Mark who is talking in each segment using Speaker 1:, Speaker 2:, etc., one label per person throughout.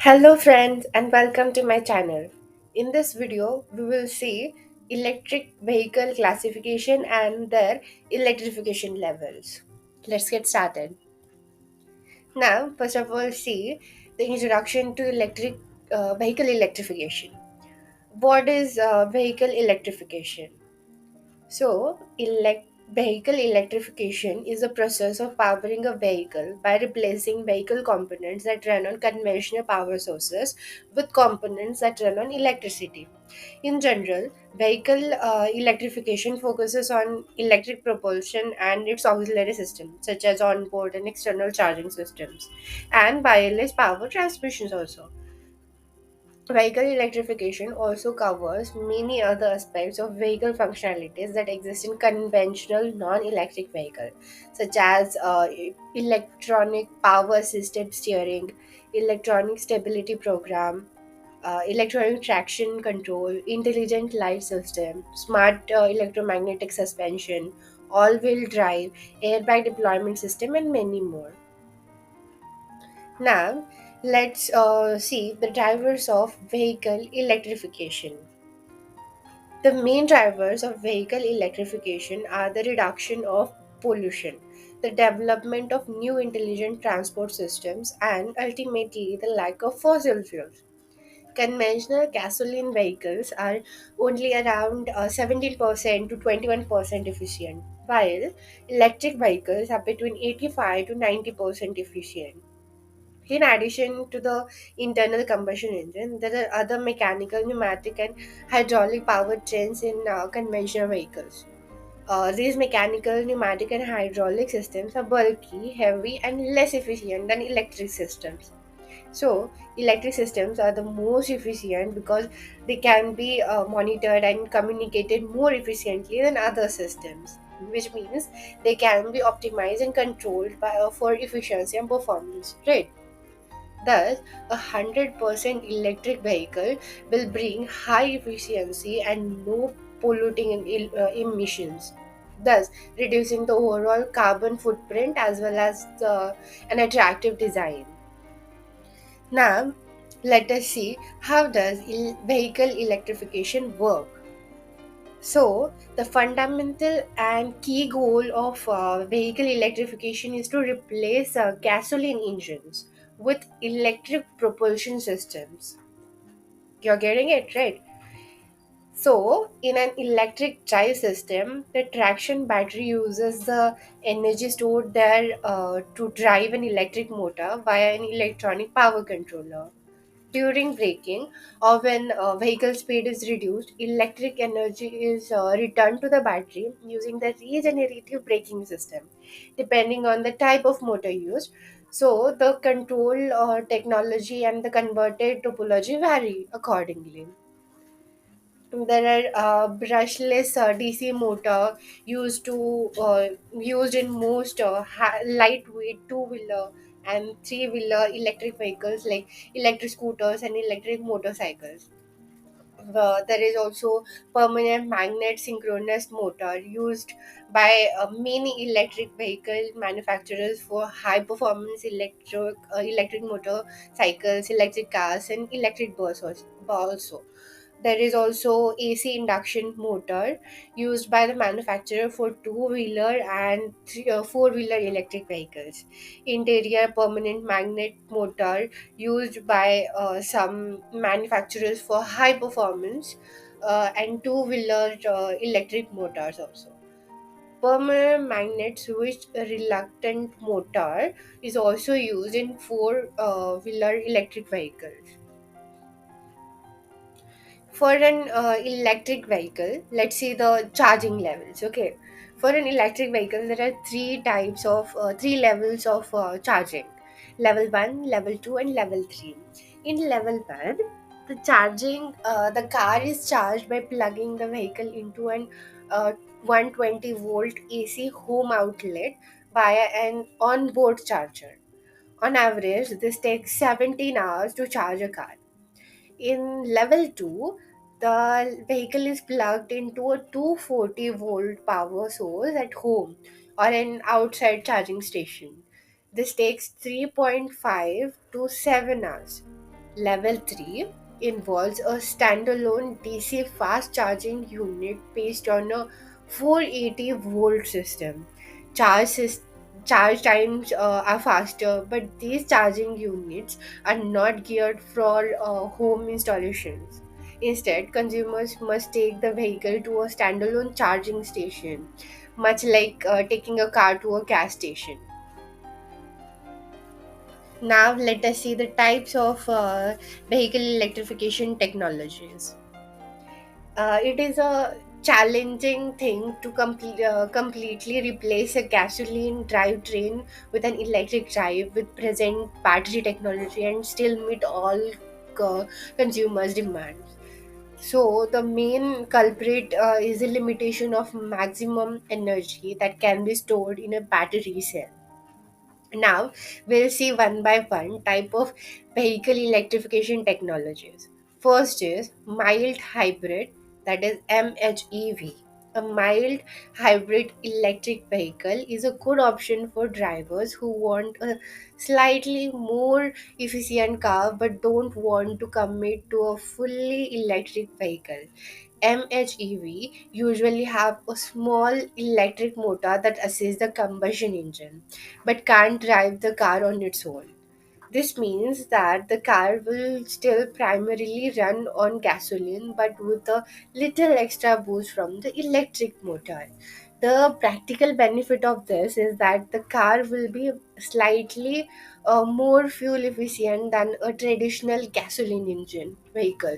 Speaker 1: Hello friends and welcome to my channel. In this video, we will see electric vehicle classification and their electrification levels. Let's get started. Now, first of all, see the introduction to electric vehicle electrification. What is vehicle electrification? Vehicle electrification is the process of powering a vehicle by replacing vehicle components that run on conventional power sources with components that run on electricity. In general, vehicle electrification focuses on electric propulsion and its auxiliary systems, such as onboard and external charging systems, and wireless power transmissions also. Vehicle electrification also covers many other aspects of vehicle functionalities that exist in conventional non-electric vehicles, such as electronic power assisted steering, electronic stability program, electronic traction control, intelligent light system, smart electromagnetic suspension, all-wheel drive, airbag deployment system, and many more. Now, let's see the drivers of vehicle electrification. The main drivers of vehicle electrification are the reduction of pollution, the development of new intelligent transport systems, and ultimately the lack of fossil fuels. Conventional gasoline vehicles are only around 17% to 21% efficient, while electric vehicles are between 85 to 90% efficient. In addition to the internal combustion engine, there are other mechanical, pneumatic, and hydraulic powertrains in conventional vehicles. These mechanical, pneumatic, and hydraulic systems are bulky, heavy, and less efficient than electric systems. So, electric systems are the most efficient because they can be monitored and communicated more efficiently than other systems, which means they can be optimized and controlled for efficiency and performance. Right? Thus, 100% electric vehicle will bring high efficiency and no polluting emissions, thus reducing the overall carbon footprint as well as an attractive design. Now, let us see how does vehicle electrification work. So, the fundamental and key goal of vehicle electrification is to replace gasoline engines with electric propulsion systems. You're getting it right. So, in an electric drive system, the traction battery uses the energy stored there to drive an electric motor via an electronic power controller. During braking or when vehicle speed is reduced, electric energy is returned to the battery using the regenerative braking system, depending on the type of motor used. So, the control technology and the converted topology vary accordingly. There are brushless DC motor used in most lightweight two-wheeler and three-wheeler electric vehicles like electric scooters and electric motorcycles. There is also permanent magnet synchronous motor used by many electric vehicle manufacturers for high performance electric motorcycles, electric cars, and electric also. There is also AC induction motor used by the manufacturer for two-wheeler and four-wheeler electric vehicles. Interior permanent magnet motor used by some manufacturers for high performance and two-wheeler electric motors also. Permanent magnet switch reluctant motor is also used in four-wheeler electric vehicles. For an electric vehicle, let's see the charging levels. Okay, for an electric vehicle, there are three levels of charging: level 1, level 2, and level 3. In level 1, the car is charged by plugging the vehicle into an 120-volt AC home outlet via an onboard charger. On average, this takes 17 hours to charge a car. In level 2, the vehicle is plugged into a 240-volt power source at home or an outside charging station. This takes 3.5 to 7 hours. Level 3 involves a standalone DC fast charging unit based on a 480 volt system. Charge, sys- Charge times are faster, but these charging units are not geared for home installations. Instead, consumers must take the vehicle to a standalone charging station, much like taking a car to a gas station. Now, let us see the types of vehicle electrification technologies. It is a challenging thing to completely replace a gasoline drivetrain with an electric drive with present battery technology and still meet all uh, consumers' demands. So, the main culprit is the limitation of maximum energy that can be stored in a battery cell. Now, we'll see one by one type of vehicle electrification technologies. First is mild hybrid, that is MHEV. A mild hybrid electric vehicle is a good option for drivers who want a slightly more efficient car but don't want to commit to a fully electric vehicle. MHEV usually have a small electric motor that assists the combustion engine but can't drive the car on its own. This means that the car will still primarily run on gasoline but with a little extra boost from the electric motor. The practical benefit of this is that the car will be slightly more fuel efficient than a traditional gasoline engine vehicle,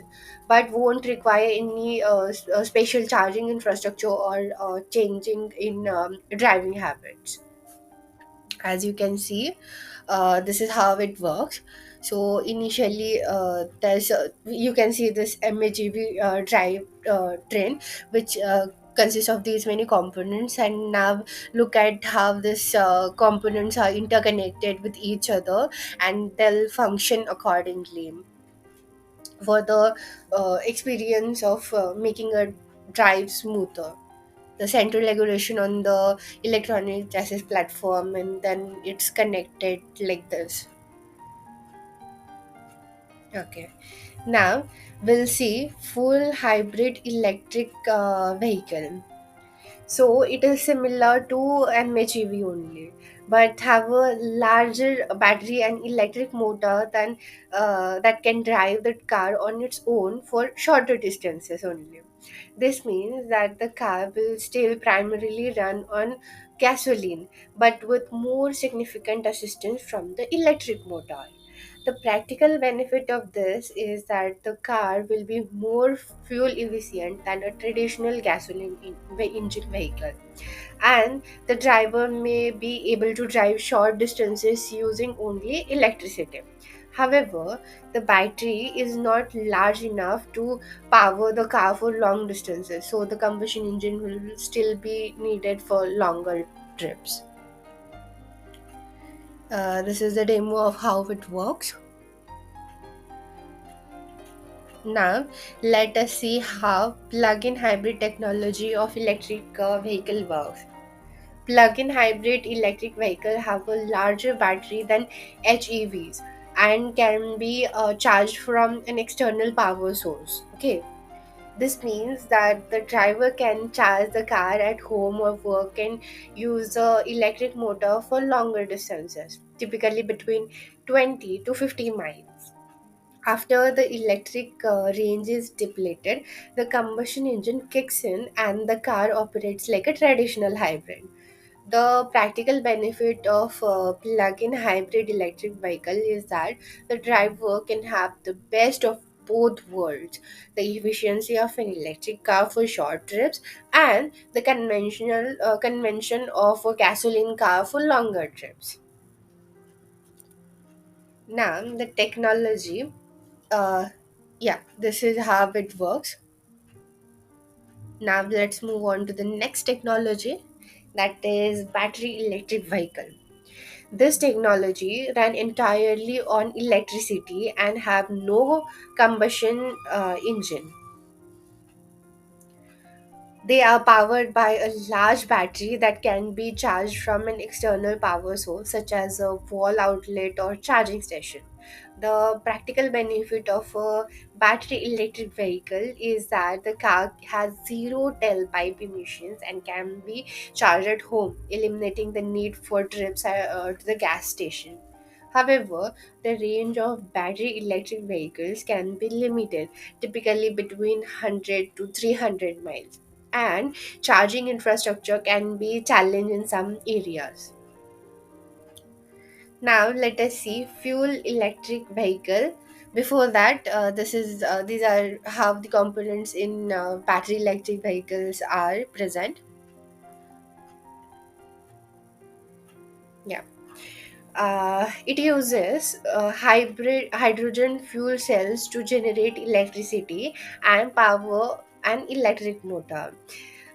Speaker 1: but won't require any special charging infrastructure or changing in driving habits. As you can see, this is how it works. So initially you can see this MHEV drive train, which consists of these many components, and now look at how this components are interconnected with each other and they'll function accordingly for the experience of making a drive smoother. The central regulation on the electronic chassis platform, and then it's connected like this. Okay, now we'll see full hybrid electric vehicle. So it is similar to MHEV only, but have a larger battery and electric motor than that can drive the car on its own for shorter distances only. This means that the car will still primarily run on gasoline, but with more significant assistance from the electric motor. The practical benefit of this is that the car will be more fuel efficient than a traditional gasoline engine vehicle, and the driver may be able to drive short distances using only electricity. However, the battery is not large enough to power the car for long distances, so the combustion engine will still be needed for longer trips. This is the demo of how it works. Now, let us see how plug-in hybrid technology of electric vehicle works. Plug-in hybrid electric vehicle have a larger battery than HEVs and can be charged from an external power source. Okay, this means that the driver can charge the car at home or work and use the electric motor for longer distances, typically between 20 to 50 miles. After the electric range is depleted, the combustion engine kicks in and the car operates like a traditional hybrid. The practical benefit of a plug-in hybrid electric vehicle is that the driver can have the best of both worlds: the efficiency of an electric car for short trips and the conventional convention of a gasoline car for longer trips. Now, the technology, yeah, this is how it works. Now, let's move on to the next technology, that is battery electric vehicle. This technology ran entirely on electricity and have no combustion engine. They are powered by a large battery that can be charged from an external power source such as a wall outlet or charging station. The practical benefit of a battery electric vehicle is that the car has zero tailpipe emissions and can be charged at home, eliminating the need for trips to the gas station. However, the range of battery electric vehicles can be limited, typically between 100 to 300 miles, and charging infrastructure can be challenged in some areas. Now let us see fuel electric vehicle. Before that, these are how the components in battery electric vehicles are present. Yeah. It uses hybrid hydrogen fuel cells to generate electricity and power an electric motor.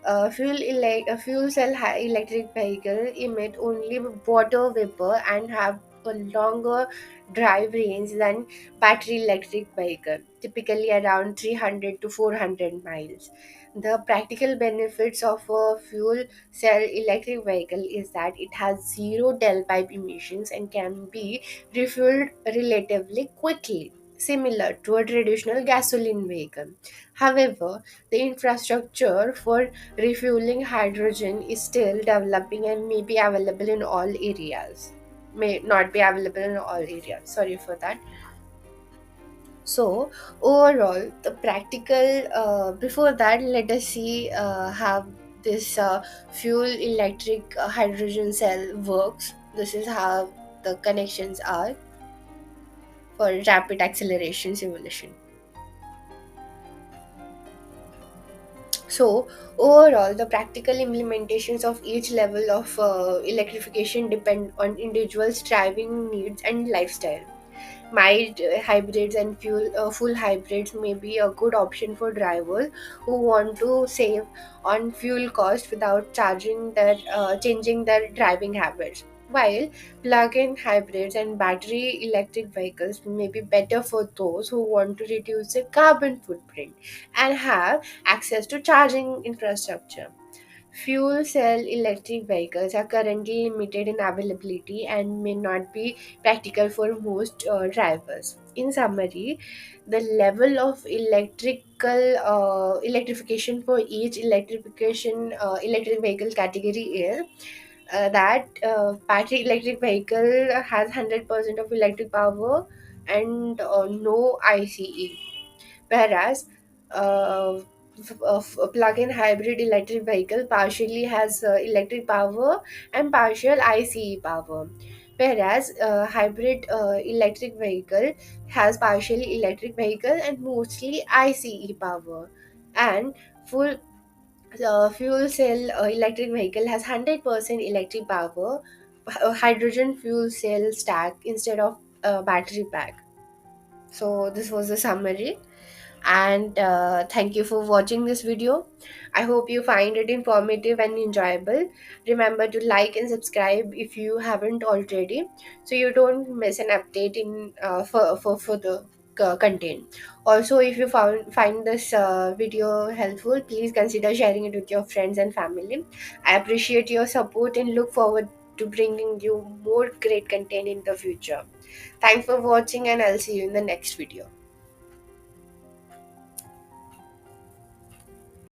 Speaker 1: A fuel cell electric vehicle emit only water vapor and have a longer drive range than battery electric vehicle, typically around 300 to 400 miles. The practical benefits of a fuel cell electric vehicle is that it has zero tailpipe emissions and can be refueled relatively quickly, similar to a traditional gasoline vehicle. However, the infrastructure for refueling hydrogen is still developing and may be available in all areas. May not be available in all areas. Sorry for that. So, overall, the practical, before that, let us see how this fuel electric hydrogen cell works. This is how the connections are for rapid acceleration simulation. So, overall, the practical implementations of each level of electrification depend on individuals' driving needs and lifestyle. Mild hybrids and full hybrids may be a good option for drivers who want to save on fuel cost without changing their driving habits. While plug-in hybrids and battery electric vehicles may be better for those who want to reduce their carbon footprint and have access to charging infrastructure. Fuel cell electric vehicles are currently limited in availability and may not be practical for most drivers. In summary, the level of electrification for each electric vehicle category is that battery electric vehicle has 100% of electric power and no ICE, whereas a plug-in hybrid electric vehicle partially has electric power and partial ICE power, whereas hybrid electric vehicle has partially electric vehicle and mostly ICE power, and full fuel cell electric vehicle has 100% electric power, hydrogen fuel cell stack instead of battery pack. So this was the summary, and thank you for watching this video. I hope you find it informative and enjoyable. Remember to like and subscribe if you haven't already, so you don't miss an update in for the content. Also, if you find this video helpful, please consider sharing it with your friends and family. I appreciate your support and look forward to bringing you more great content in the future. Thanks for watching, and I'll see you in the next video.